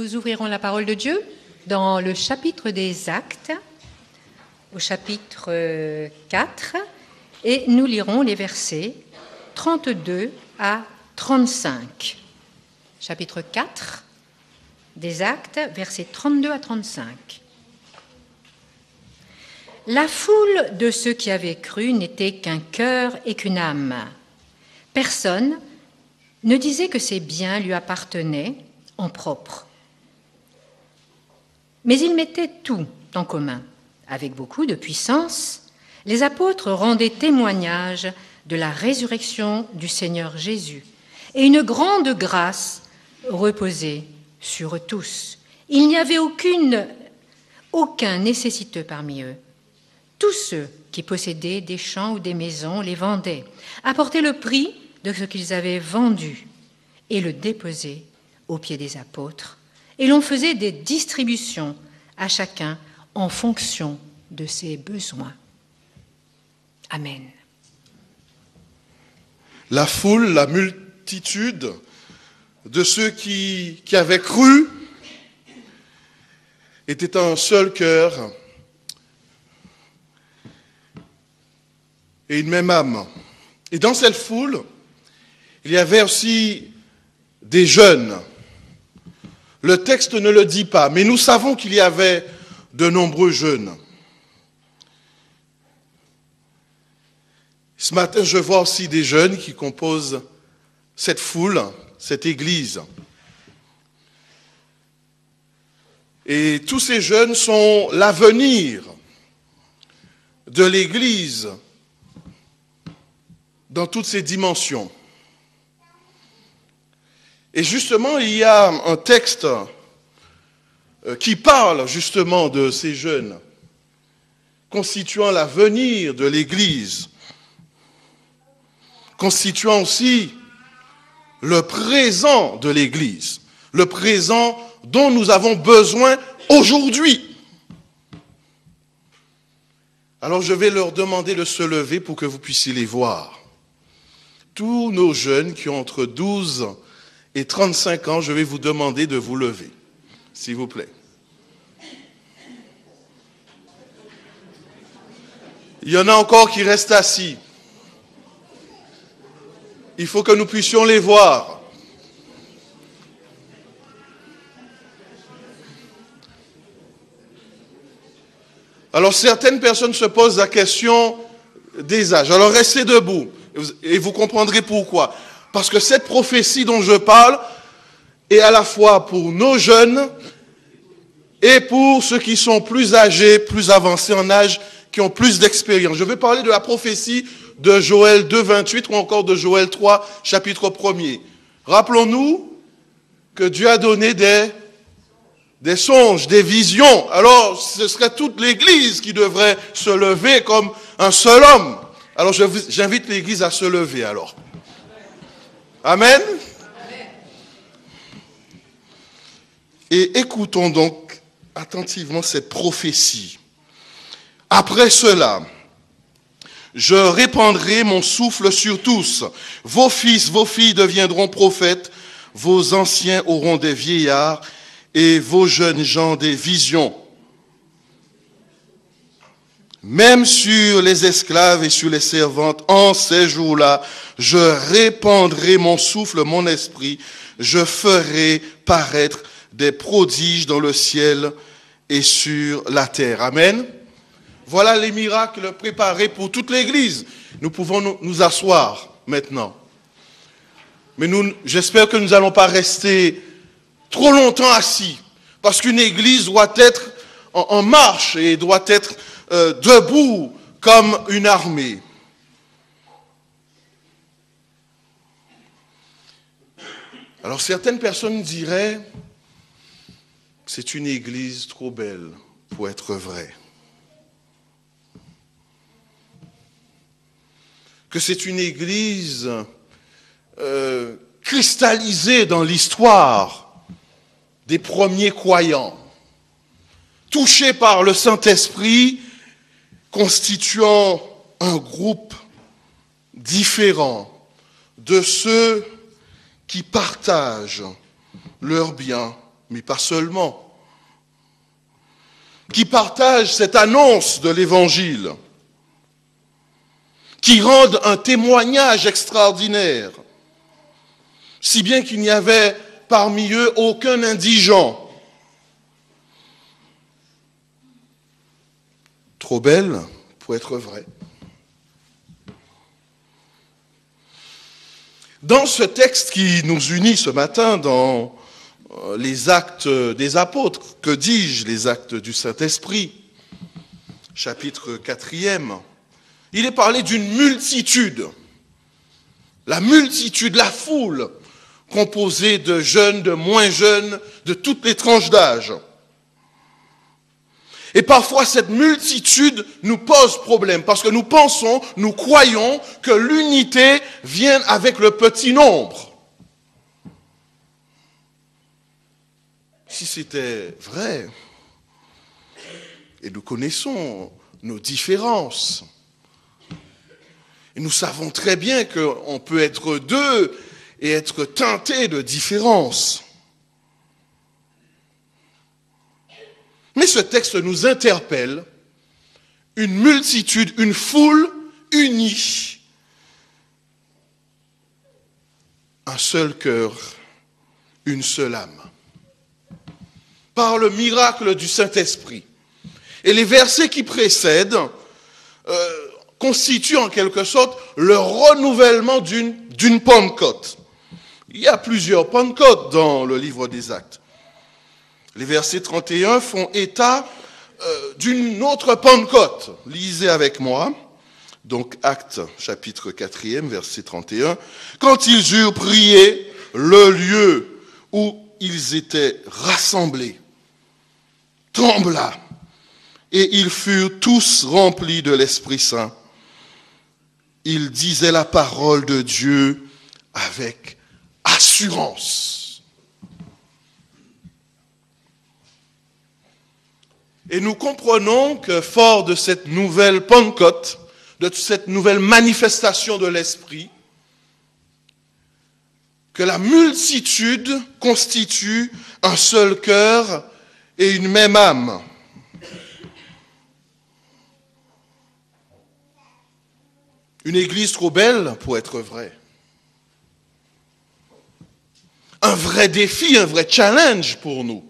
Nous ouvrirons la parole de Dieu dans le chapitre des Actes, au chapitre 4, et nous lirons les versets 32 à 35. Chapitre 4 des Actes, versets 32 à 35. La foule de ceux qui avaient cru n'était qu'un cœur et qu'une âme. Personne ne disait que ses biens lui appartenaient en propre. Mais ils mettaient tout en commun. Avec beaucoup de puissance, les apôtres rendaient témoignage de la résurrection du Seigneur Jésus, et une grande grâce reposait sur eux tous. Il n'y avait aucun nécessiteux parmi eux. Tous ceux qui possédaient des champs ou des maisons les vendaient, apportaient le prix de ce qu'ils avaient vendu et le déposaient aux pieds des apôtres. Et l'on faisait des distributions à chacun en fonction de ses besoins. Amen. La foule, la multitude de ceux qui avaient cru était un seul cœur et une même âme. Et dans cette foule, il y avait aussi des jeunes. Le texte ne le dit pas, mais nous savons qu'il y avait de nombreux jeunes. Ce matin, je vois aussi des jeunes qui composent cette foule, cette église. Et tous ces jeunes sont l'avenir de l'église dans toutes ses dimensions. Et justement, il y a un texte qui parle justement de ces jeunes, constituant l'avenir de l'Église, constituant aussi le présent de l'Église, le présent dont nous avons besoin aujourd'hui. Alors je vais leur demander de se lever pour que vous puissiez les voir. Tous nos jeunes qui ont entre 12 et 35 ans, je vais vous demander de vous lever, s'il vous plaît. Il y en a encore qui restent assis. Il faut que nous puissions les voir. Alors certaines personnes se posent la question des âges. Alors restez debout et vous comprendrez pourquoi. Parce que cette prophétie dont je parle est à la fois pour nos jeunes et pour ceux qui sont plus âgés, plus avancés en âge, qui ont plus d'expérience. Je vais parler de la prophétie de Joël 2, 28 ou encore de Joël 3, chapitre 1er. Rappelons-nous que Dieu a donné des songes, des visions. Alors, ce serait toute l'Église qui devrait se lever comme un seul homme. Alors, j'invite l'Église à se lever alors. Amen. Et écoutons donc attentivement cette prophétie. Après cela, je répandrai mon souffle sur tous. Vos fils, vos filles deviendront prophètes. Vos anciens auront des vieillards et vos jeunes gens des visions. Même sur les esclaves et sur les servantes, en ces jours-là, je répandrai mon souffle, mon esprit. Je ferai paraître des prodiges dans le ciel et sur la terre. Amen. Voilà les miracles préparés pour toute l'Église. Nous pouvons nous asseoir maintenant. Mais j'espère que nous n'allons pas rester trop longtemps assis. Parce qu'une Église doit être en marche et doit être debout comme une armée. Alors certaines personnes diraient que c'est une Église trop belle pour être vraie. Que c'est une Église cristallisée dans l'histoire des premiers croyants, touchée par le Saint-Esprit, constituant un groupe différent de ceux qui partagent leurs biens mais pas seulement, qui partagent cette annonce de l'Évangile, qui rendent un témoignage extraordinaire, si bien qu'il n'y avait parmi eux aucun indigent. Trop belle pour être vraie. Dans ce texte qui nous unit ce matin dans les actes des apôtres, que dis-je, les actes du Saint-Esprit, chapitre 4e, il est parlé d'une multitude, la multitude, la foule, composée de jeunes, de moins jeunes, de toutes les tranches d'âge. Et parfois, cette multitude nous pose problème parce que nous pensons, nous croyons que l'unité vient avec le petit nombre. Si c'était vrai, et nous connaissons nos différences, et nous savons très bien qu'on peut être deux et être teinté de différences. Mais ce texte nous interpelle, une multitude, une foule unie, un seul cœur, une seule âme, par le miracle du Saint-Esprit. Et les versets qui précèdent constituent en quelque sorte le renouvellement d'une Pentecôte. Il y a plusieurs Pentecôtes dans le livre des Actes. Les versets 31 font état d'une autre Pentecôte. Lisez avec moi. Donc, Actes, chapitre 4e, verset 31. Quand ils eurent prié, le lieu où ils étaient rassemblés trembla, et ils furent tous remplis de l'Esprit Saint. Ils disaient la parole de Dieu avec assurance. Et nous comprenons que fort de cette nouvelle Pentecôte, de cette nouvelle manifestation de l'Esprit, que la multitude constitue un seul cœur et une même âme. Une église trop belle pour être vraie. Un vrai défi, un vrai challenge pour nous.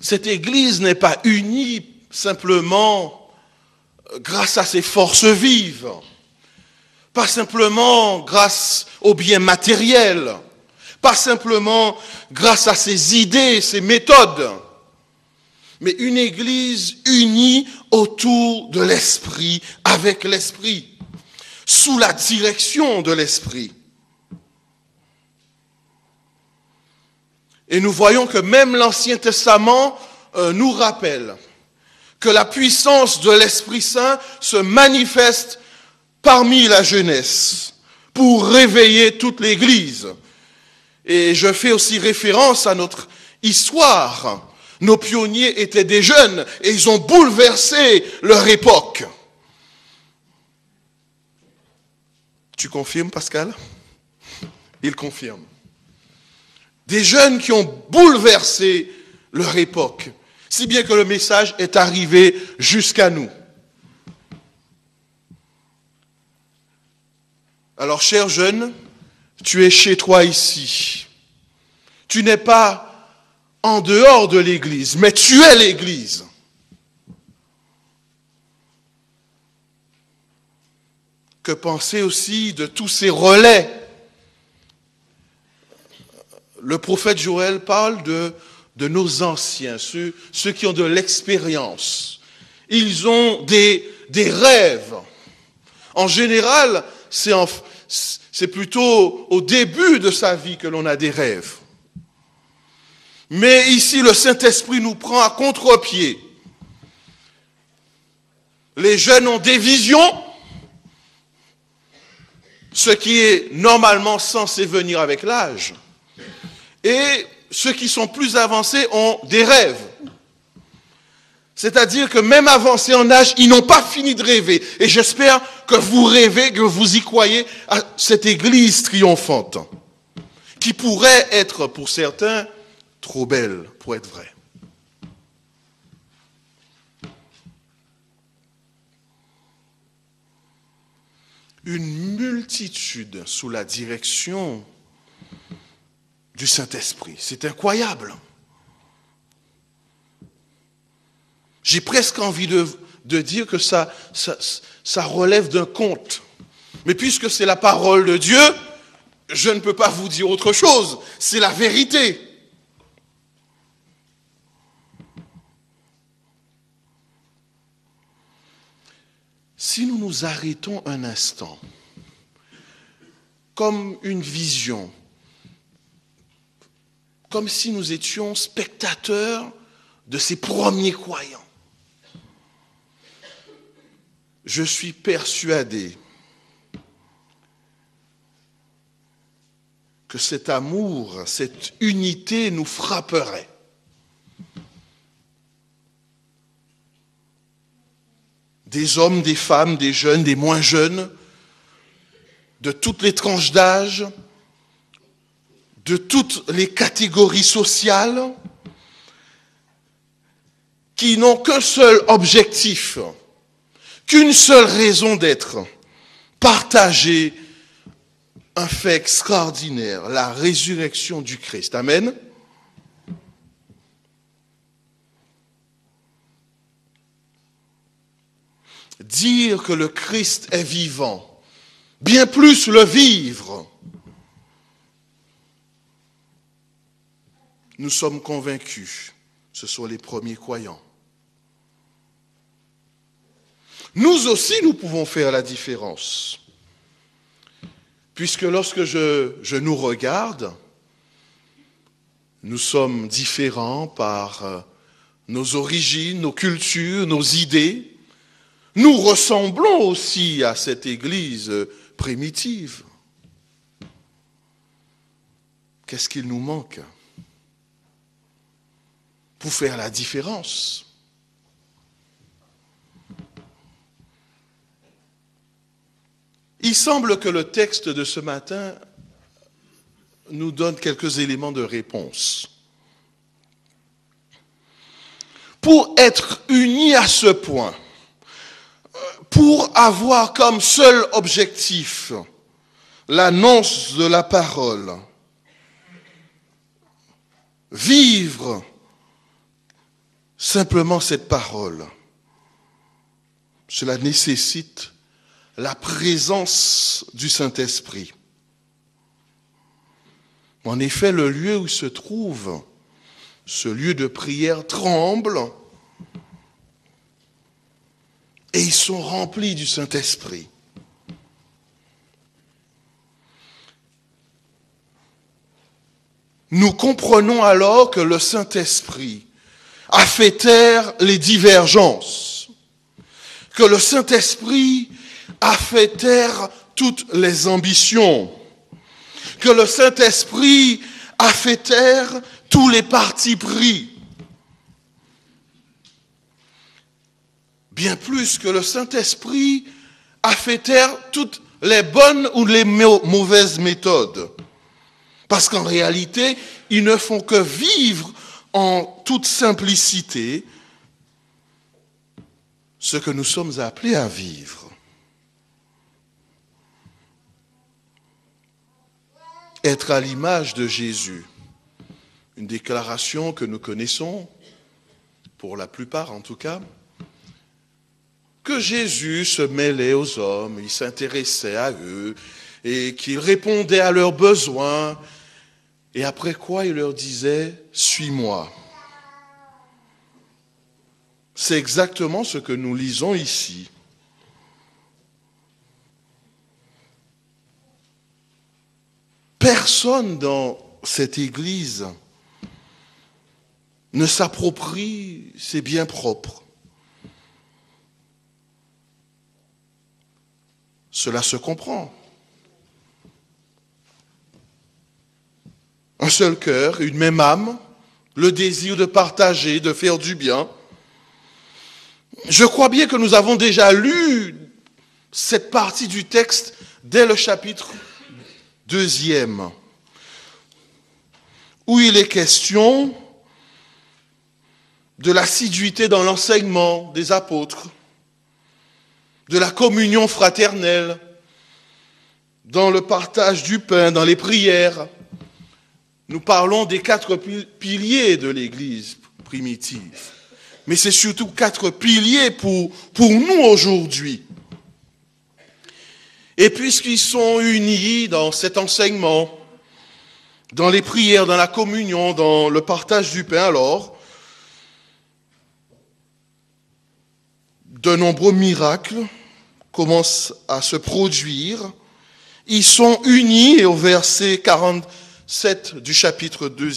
Cette église n'est pas unie simplement grâce à ses forces vives, pas simplement grâce aux biens matériels, pas simplement grâce à ses idées, ses méthodes, mais une église unie autour de l'Esprit, avec l'Esprit, sous la direction de l'Esprit. Et nous voyons que même l'Ancien Testament nous rappelle que la puissance de l'Esprit Saint se manifeste parmi la jeunesse pour réveiller toute l'Église. Et je fais aussi référence à notre histoire. Nos pionniers étaient des jeunes et ils ont bouleversé leur époque. Tu confirmes, Pascal? Il confirme. Des jeunes qui ont bouleversé leur époque, si bien que le message est arrivé jusqu'à nous. Alors, chers jeunes, tu es chez toi ici. Tu n'es pas en dehors de l'Église, mais tu es l'Église. Que penser aussi de tous ces relais? Le prophète Joël parle de nos anciens, ceux qui ont de l'expérience. Ils ont des rêves. En général, c'est plutôt au début de sa vie que l'on a des rêves. Mais ici, le Saint-Esprit nous prend à contre-pied. Les jeunes ont des visions, ce qui est normalement censé venir avec l'âge. Et ceux qui sont plus avancés ont des rêves. C'est-à-dire que même avancés en âge, ils n'ont pas fini de rêver. Et j'espère que vous rêvez, que vous y croyez à cette église triomphante, qui pourrait être pour certains trop belle pour être vraie. Une multitude sous la direction du Saint-Esprit. C'est incroyable. J'ai presque envie de dire que ça relève d'un conte. Mais puisque c'est la parole de Dieu, je ne peux pas vous dire autre chose. C'est la vérité. Si nous nous arrêtons un instant, comme une vision, comme si nous étions spectateurs de ces premiers croyants, je suis persuadé que cet amour, cette unité nous frapperait. Des hommes, des femmes, des jeunes, des moins jeunes, de toutes les tranches d'âge, de toutes les catégories sociales, qui n'ont qu'un seul objectif, qu'une seule raison d'être, partager un fait extraordinaire, la résurrection du Christ. Amen. Dire que le Christ est vivant, bien plus le vivre. Nous sommes convaincus, ce sont les premiers croyants. Nous aussi, nous pouvons faire la différence. Puisque lorsque je nous regarde, nous sommes différents par nos origines, nos cultures, nos idées. Nous ressemblons aussi à cette église primitive. Qu'est-ce qu'il nous manque pour faire la différence? Il semble que le texte de ce matin nous donne quelques éléments de réponse. Pour être unis à ce point, pour avoir comme seul objectif l'annonce de la parole, vivre simplement cette parole, cela nécessite la présence du Saint-Esprit. En effet, le lieu où il se trouve, ce lieu de prière tremble et ils sont remplis du Saint-Esprit. Nous comprenons alors que le Saint-Esprit a fait taire les divergences, que le Saint-Esprit a fait taire toutes les ambitions, que le Saint-Esprit a fait taire tous les partis pris. Bien plus que le Saint-Esprit a fait taire toutes les bonnes ou les mauvaises méthodes. Parce qu'en réalité, ils ne font que vivre en toute simplicité ce que nous sommes appelés à vivre. Être à l'image de Jésus, une déclaration que nous connaissons, pour la plupart en tout cas, que Jésus se mêlait aux hommes, il s'intéressait à eux, et qu'il répondait à leurs besoins, et après quoi il leur disait « Suis-moi ». C'est exactement ce que nous lisons ici. Personne dans cette église ne s'approprie ses biens propres. Cela se comprend. Un seul cœur, une même âme, le désir de partager, de faire du bien. Je crois bien que nous avons déjà lu cette partie du texte dès le chapitre 2, où il est question de l'assiduité dans l'enseignement des apôtres, de la communion fraternelle, dans le partage du pain, dans les prières. Nous parlons des 4 piliers de l'Église primitive. Mais c'est surtout 4 piliers pour nous aujourd'hui. Et puisqu'ils sont unis dans cet enseignement, dans les prières, dans la communion, dans le partage du pain, alors, de nombreux miracles commencent à se produire. Ils sont unis, et au verset 47 du chapitre 2,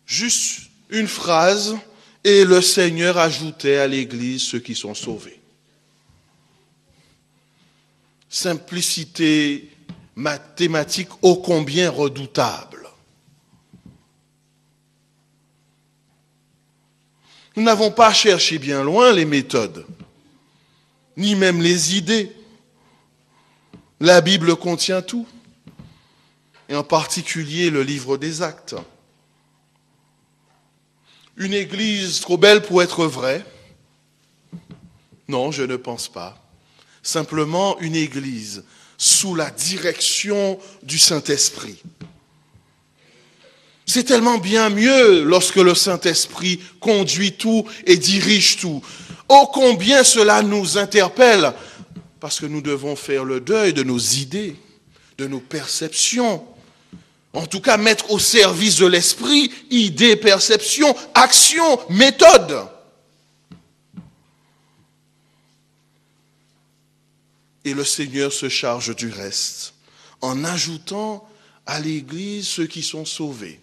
juste une phrase, et le Seigneur ajoutait à l'Église ceux qui sont sauvés. Simplicité mathématique ô combien redoutable. Nous n'avons pas cherché bien loin les méthodes, ni même les idées. La Bible contient tout, et en particulier le livre des Actes. Une église trop belle pour être vraie? Non, je ne pense pas. Simplement une église sous la direction du Saint-Esprit. C'est tellement bien mieux lorsque le Saint-Esprit conduit tout et dirige tout. Oh, combien cela nous interpelle, parce que nous devons faire le deuil de nos idées, de nos perceptions. En tout cas, mettre au service de l'esprit idées, perceptions, actions, méthodes. Et le Seigneur se charge du reste, en ajoutant à l'Église ceux qui sont sauvés,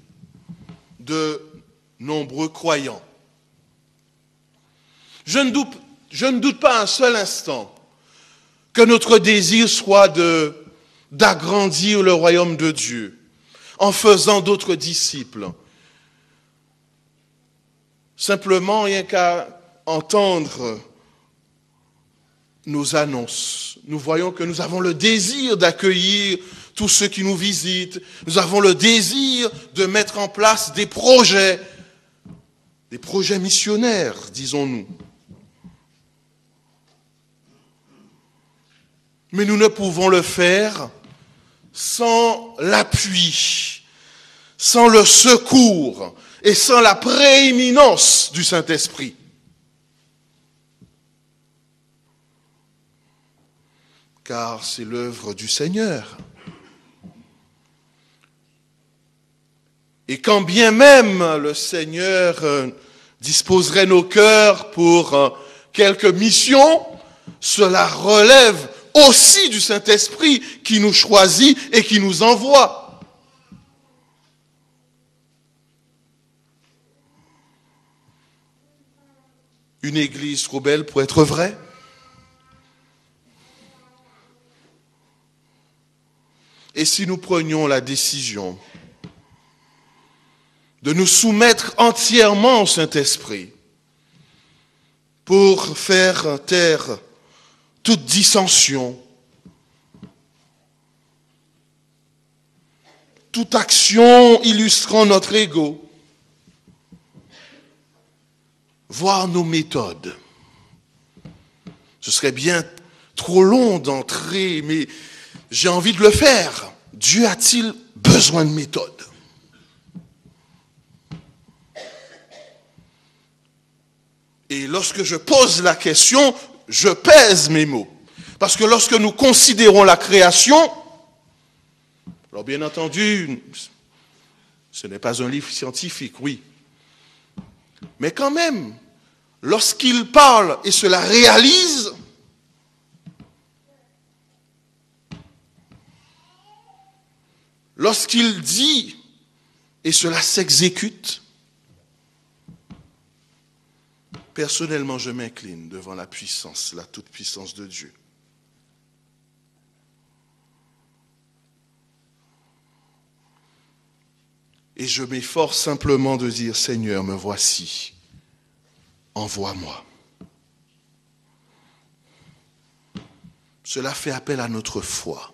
de nombreux croyants. Je ne doute pas un seul instant que notre désir soit d'agrandir le royaume de Dieu, en faisant d'autres disciples. Simplement, rien qu'à entendre nos annonces, nous voyons que nous avons le désir d'accueillir tous ceux qui nous visitent. Nous avons le désir de mettre en place des projets missionnaires, disons-nous. Mais nous ne pouvons le faire sans l'appui, sans le secours et sans la prééminence du Saint-Esprit. Car c'est l'œuvre du Seigneur. Et quand bien même le Seigneur disposerait nos cœurs pour quelques missions, cela relève aussi du Saint-Esprit qui nous choisit et qui nous envoie. Une église trop belle pour être vraie? Et si nous prenions la décision de nous soumettre entièrement au Saint-Esprit pour faire taire toute dissension, toute action illustrant notre ego, voir nos méthodes. Ce serait bien trop long d'entrer, mais j'ai envie de le faire. Dieu a-t-il besoin de méthodes? Et lorsque je pose la question, je pèse mes mots. Parce que lorsque nous considérons la création, alors bien entendu, ce n'est pas un livre scientifique, oui. Mais quand même, lorsqu'il parle et cela réalise, lorsqu'il dit et cela s'exécute, personnellement, je m'incline devant la puissance, la toute-puissance de Dieu. Et je m'efforce simplement de dire, Seigneur, me voici, envoie-moi. Cela fait appel à notre foi.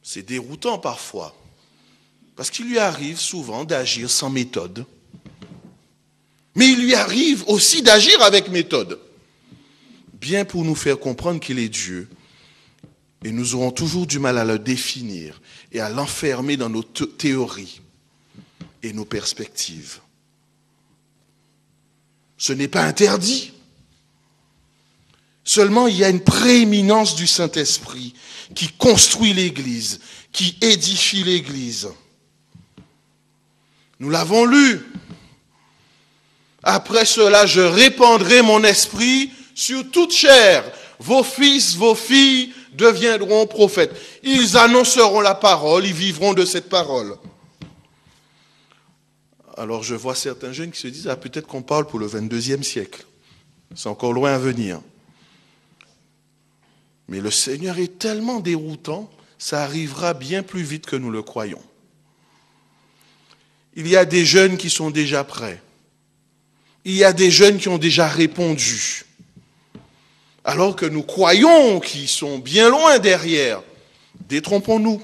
C'est déroutant parfois, parce qu'il lui arrive souvent d'agir sans méthode. Mais il lui arrive aussi d'agir avec méthode, bien pour nous faire comprendre qu'il est Dieu. Et nous aurons toujours du mal à le définir et à l'enfermer dans nos théories et nos perspectives. Ce n'est pas interdit. Seulement, il y a une prééminence du Saint-Esprit qui construit l'Église, qui édifie l'Église. Nous l'avons lu. Après cela, je répandrai mon esprit sur toute chair. Vos fils, vos filles deviendront prophètes. Ils annonceront la parole, ils vivront de cette parole. Alors je vois certains jeunes qui se disent, peut-être qu'on parle pour le 22e siècle. C'est encore loin à venir. Mais le Seigneur est tellement déroutant, ça arrivera bien plus vite que nous le croyons. Il y a des jeunes qui sont déjà prêts. Il y a des jeunes qui ont déjà répondu. Alors que nous croyons qu'ils sont bien loin derrière. Détrompons-nous.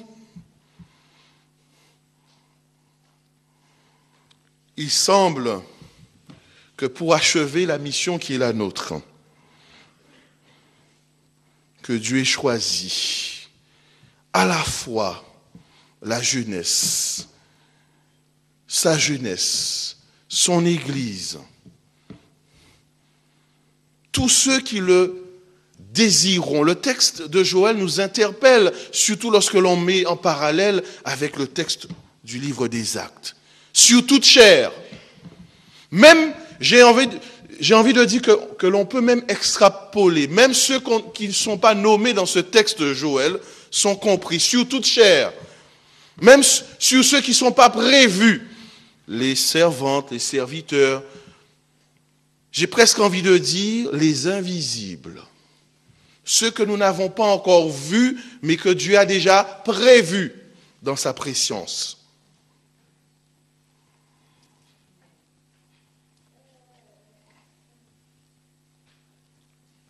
Il semble que pour achever la mission qui est la nôtre, que Dieu ait choisi à la fois la jeunesse, sa jeunesse, son Église, tous ceux qui le désireront. Le texte de Joël nous interpelle, surtout lorsque l'on met en parallèle avec le texte du livre des Actes. Sur toute chair. Même, j'ai envie de dire que l'on peut même extrapoler. Même ceux qui ne sont pas nommés dans ce texte de Joël sont compris. Sur toute chair. Même sur ceux qui ne sont pas prévus. Les servantes, les serviteurs. J'ai presque envie de dire les invisibles. Ceux que nous n'avons pas encore vus, mais que Dieu a déjà prévus dans sa préscience.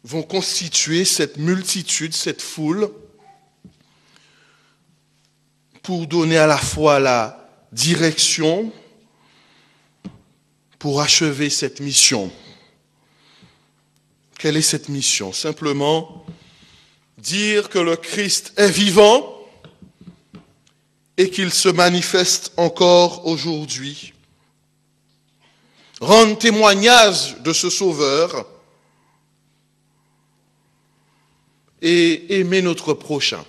Vont constituer cette multitude, cette foule, pour donner à la fois la direction, pour achever cette mission. Quelle est cette mission? Simplement dire que le Christ est vivant et qu'il se manifeste encore aujourd'hui. Rendre témoignage de ce Sauveur et aimer notre prochain.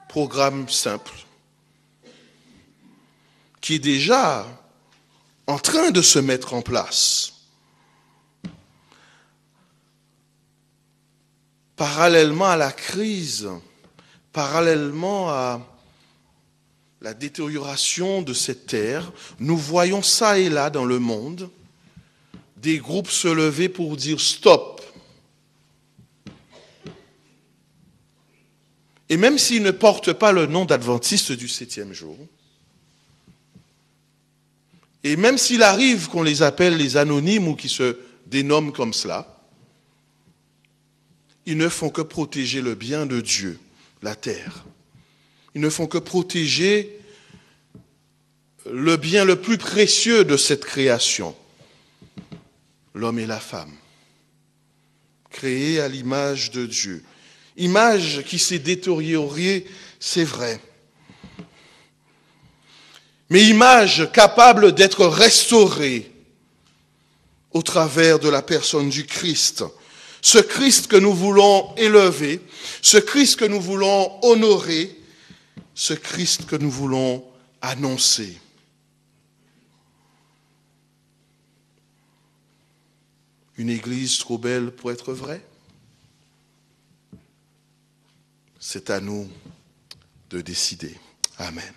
Programme simple qui est déjà en train de se mettre en place. Parallèlement à la crise, parallèlement à la détérioration de cette terre, nous voyons ça et là dans le monde des groupes se lever pour dire stop. Et même s'ils ne portent pas le nom d'adventistes du 7e jour, et même s'il arrive qu'on les appelle les anonymes ou qui se dénomment comme cela, ils ne font que protéger le bien de Dieu, la terre. Ils ne font que protéger le bien le plus précieux de cette création, l'homme et la femme, créés à l'image de Dieu. Image qui s'est détériorée, c'est vrai. Mais image capable d'être restaurée au travers de la personne du Christ. Ce Christ que nous voulons élever, ce Christ que nous voulons honorer, ce Christ que nous voulons annoncer. Une église trop belle pour être vraie? C'est à nous de décider. Amen.